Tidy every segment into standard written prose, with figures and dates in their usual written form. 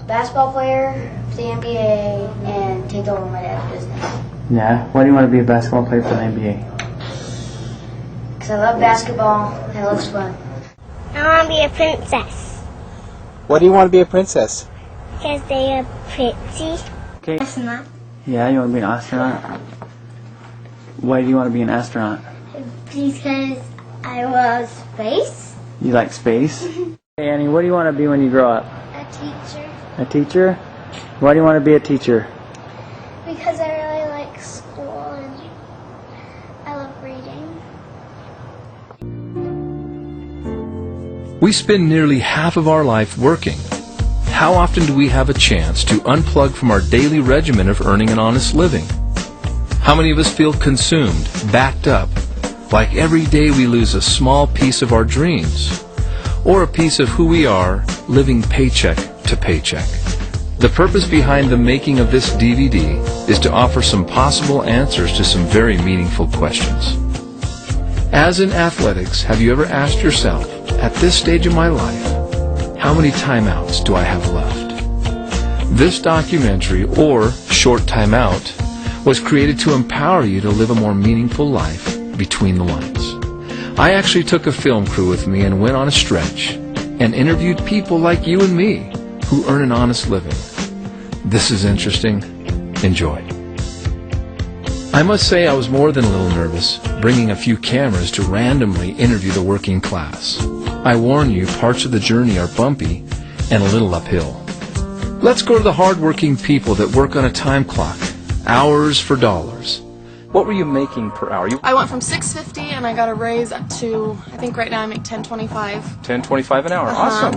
basketball player for the NBA and take over my dad's business. Yeah? Why do you want to be a basketball player for the NBA? Because I love basketball and it looks fun. I want to be a princess. Why do you want to be a princess? Because they are pretty. Okay. Astronaut. Yeah, you want to be an astronaut? Why do you want to be an astronaut? Because I love space. You like space? Hey, Annie, what do you want to be when you grow up? A teacher. A teacher? Why do you want to be a teacher? Because I really like school and I love reading. We spend nearly half of our life working. How often do we have a chance to unplug from our daily regimen of earning an honest living? How many of us feel consumed, backed up, like every day we lose a small piece of our dreams, or a piece of who we are, living paycheck to paycheck? The purpose behind the making of this DVD is to offer some possible answers to some very meaningful questions. As in athletics, have you ever asked yourself, at this stage of my life, how many timeouts do I have left? This documentary, or Short Timeout, was created to empower you to live a more meaningful life between the lines. I actually took a film crew with me and went on a stretch and interviewed people like you and me who earn an honest living. This is interesting. Enjoy. I must say I was more than a little nervous, bringing a few cameras to randomly interview the working class. I warn you, parts of the journey are bumpy and a little uphill. Let's go to the hard-working people that work on a time clock, hours for dollars. What were you making per hour? I went from $6.50 and I got a raise up to, I think right now I make $10.25. $10.25 an hour. Awesome.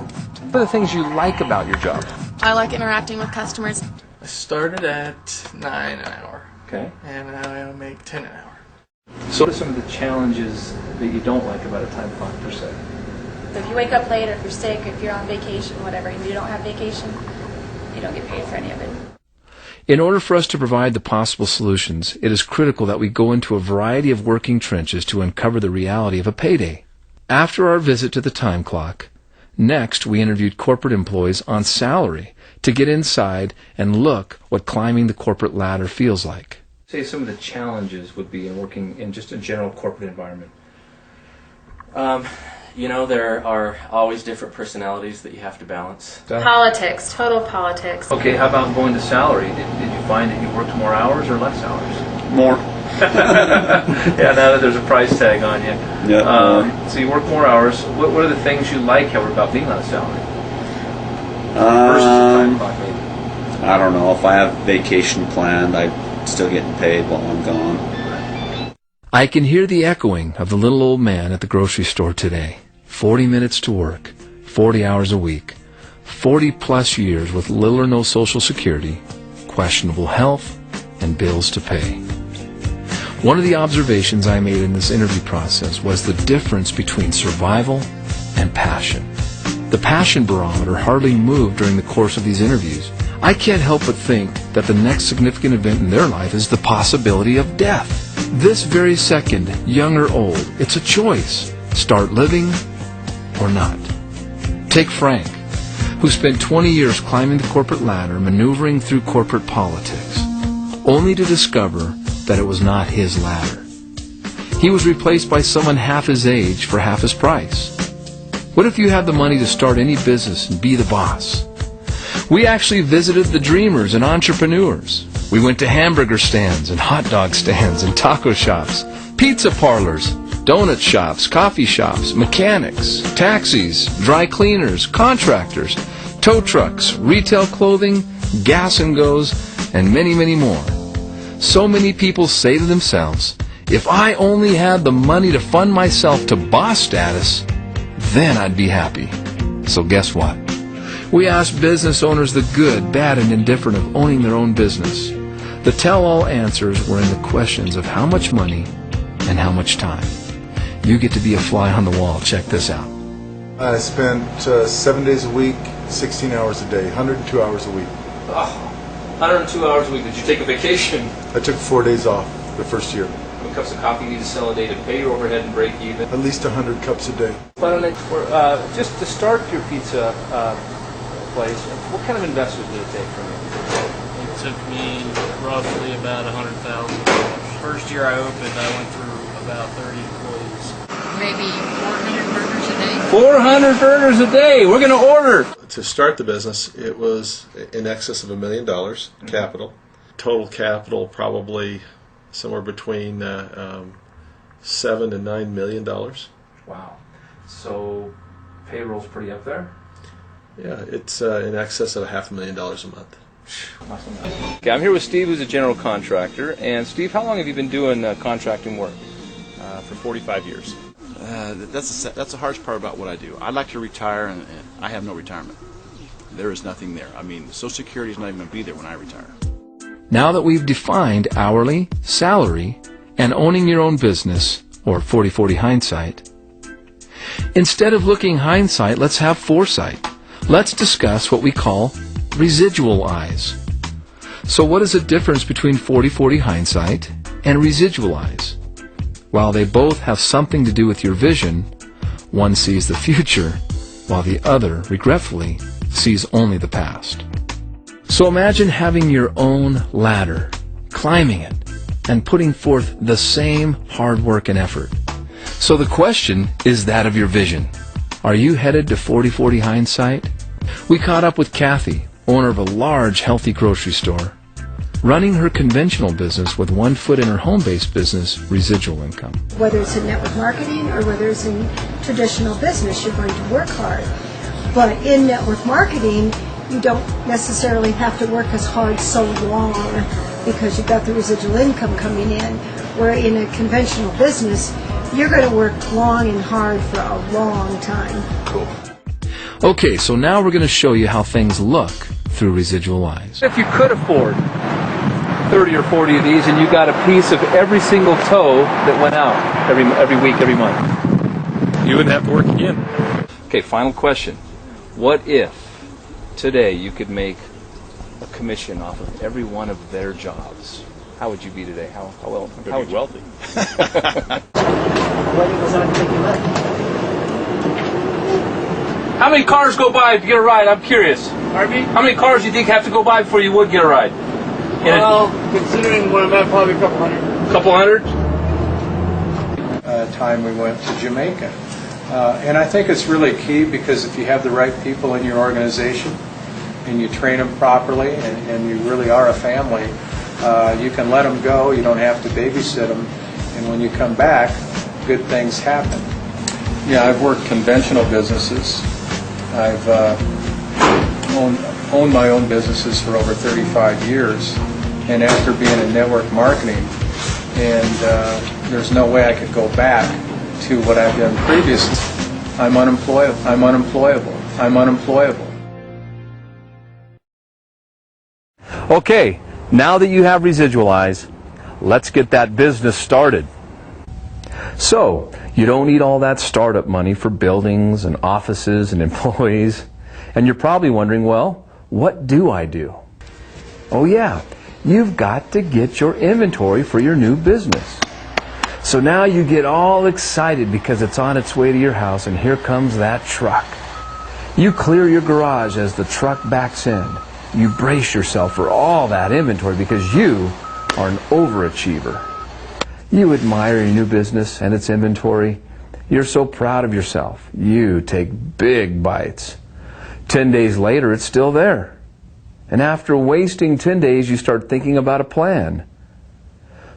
What are the things you like about your job? I like interacting with customers. I started at $9 an hour. Okay. And now I make $10 an hour. So what are some of the challenges that you don't like about a time clock per se? If you wake up late, or if you're sick, if you're on vacation, whatever, and you don't have vacation, you don't get paid for any of it. In order for us to provide the possible solutions, it is critical that we go into a variety of working trenches to uncover the reality of a payday. After our visit to the time clock, next we interviewed corporate employees on salary to get inside and look what climbing the corporate ladder feels like. Say some of the challenges would be in working in just a general corporate environment. You know, there are always different personalities that you have to balance. Politics, total politics. Okay, how about going to salary? Did you find that you worked more hours or less hours? More. Yeah, now that there's a price tag on you. Yeah. So you work more hours. What are the things you like, however, about being on a salary? Versus a time clock, maybe? I don't know. If I have vacation planned, I'm still getting paid while I'm gone. I can hear the echoing of the little old man at the grocery store today. 40 minutes to work, 40 hours a week, 40 plus years with little or no social security, questionable health, and bills to pay. One of the observations I made in this interview process was the difference between survival and passion. The passion barometer hardly moved during the course of these interviews. I can't help but think that the next significant event in their life is the possibility of death. This very second, young or old, it's a choice. Start living or not. Take Frank, who spent 20 years climbing the corporate ladder, maneuvering through corporate politics, only to discover that it was not his ladder. He was replaced by someone half his age for half his price. What if you had the money to start any business and be the boss? We actually visited the dreamers and entrepreneurs. We went to hamburger stands and hot dog stands and taco shops, pizza parlors, donut shops, coffee shops, mechanics, taxis, dry cleaners, contractors, tow trucks, retail clothing, gas and goes, and many, many more. So many people say to themselves, if I only had the money to fund myself to boss status, then I'd be happy. So guess what? We asked business owners the good, bad, and indifferent of owning their own business. The tell-all answers were in the questions of how much money and how much time. You get to be a fly on the wall. Check this out. I spent 7 days a week, 16 hours a day, 102 hours a week. Oh, 102 hours a week. Did you take a vacation? I took 4 days off the first year. How many cups of coffee you need to sell a day to pay your overhead and break even? At least 100 cups a day. Just to start your pizza place. What kind of investment did it take from you? It took me roughly about $100,000. First year I opened, I went through about 30 employees. Maybe 400 burgers a day. 400 burgers a day. We're going to order. To start the business, it was in excess of $1 million capital. Total capital probably somewhere between $7 and $9 million. Wow. So payroll's pretty up there? Yeah, it's in excess of $500,000 a month. Okay, I'm here with Steve, who's a general contractor. And Steve, how long have you been doing contracting work? For 45 years. That's the hardest part about what I do. I'd like to retire, and I have no retirement. There is nothing there. I mean, Social Security is not even going to be there when I retire. Now that we've defined hourly, salary, and owning your own business, or 40/40 hindsight, instead of looking hindsight, let's have foresight. Let's discuss what we call residual eyes. So what is the difference between 40/40 hindsight and residual eyes? While they both have something to do with your vision, one sees the future, while the other, regretfully, sees only the past. So imagine having your own ladder, climbing it, and putting forth the same hard work and effort. So the question is that of your vision. Are you headed to 40/40 hindsight? We caught up with Kathy, owner of a large, healthy grocery store, running her conventional business with one foot in her home-based business, residual income. Whether it's in network marketing or whether it's in traditional business, you're going to work hard. But in network marketing, you don't necessarily have to work as hard so long because you've got the residual income coming in. Where in a conventional business, you're going to work long and hard for a long time. Cool. Okay, so now we're going to show you how things look through residual eyes. If you could afford 30 or 40 of these and you got a piece of every single toe that went out every week, every month, you wouldn't have to work again. Okay, final question. What if today you could make a commission off of every one of their jobs? How would you be today? How well? I'm going to be wealthy. How many cars go by to get a ride? I'm curious. Pardon me? How many cars do you think have to go by before you would get a ride? Well, considering where I'm at, probably a couple hundred. Couple hundred? Time we went to Jamaica. And I think it's really key because if you have the right people in your organization and you train them properly and you really are a family, you can let them go, you don't have to babysit them, and when you come back, good things happen. Yeah, I've worked conventional businesses. I've owned my own businesses for over 35 years, and after being in network marketing, and there's no way I could go back to what I've done previously. I'm unemployable. I'm unemployable. I'm unemployable. Okay, now that you have residual eyes, let's get that business started. So, you don't need all that startup money for buildings and offices and employees. And you're probably wondering, well, what do I do? Oh yeah, you've got to get your inventory for your new business. So now you get all excited because it's on its way to your house and here comes that truck. You clear your garage as the truck backs in. You brace yourself for all that inventory because you are an overachiever. You admire your new business and its inventory. You're so proud of yourself. You take big bites. 10 days later, it's still there. And after wasting 10 days, you start thinking about a plan.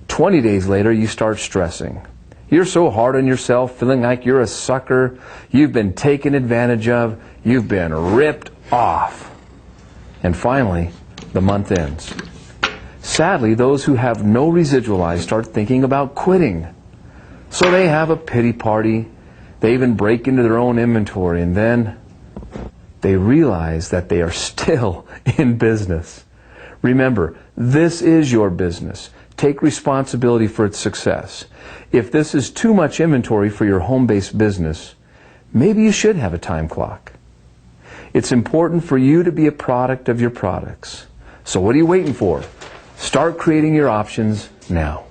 20 days later, you start stressing. You're so hard on yourself, feeling like you're a sucker. You've been taken advantage of. You've been ripped off. And finally, the month ends. Sadly, those who have no residual eyes start thinking about quitting. So they have a pity party. They even break into their own inventory, and then they realize that they are still in business. Remember, this is your business. Take responsibility for its success. If this is too much inventory for your home-based business, maybe you should have a time clock. It's important for you to be a product of your products. So what are you waiting for? Start creating your options now.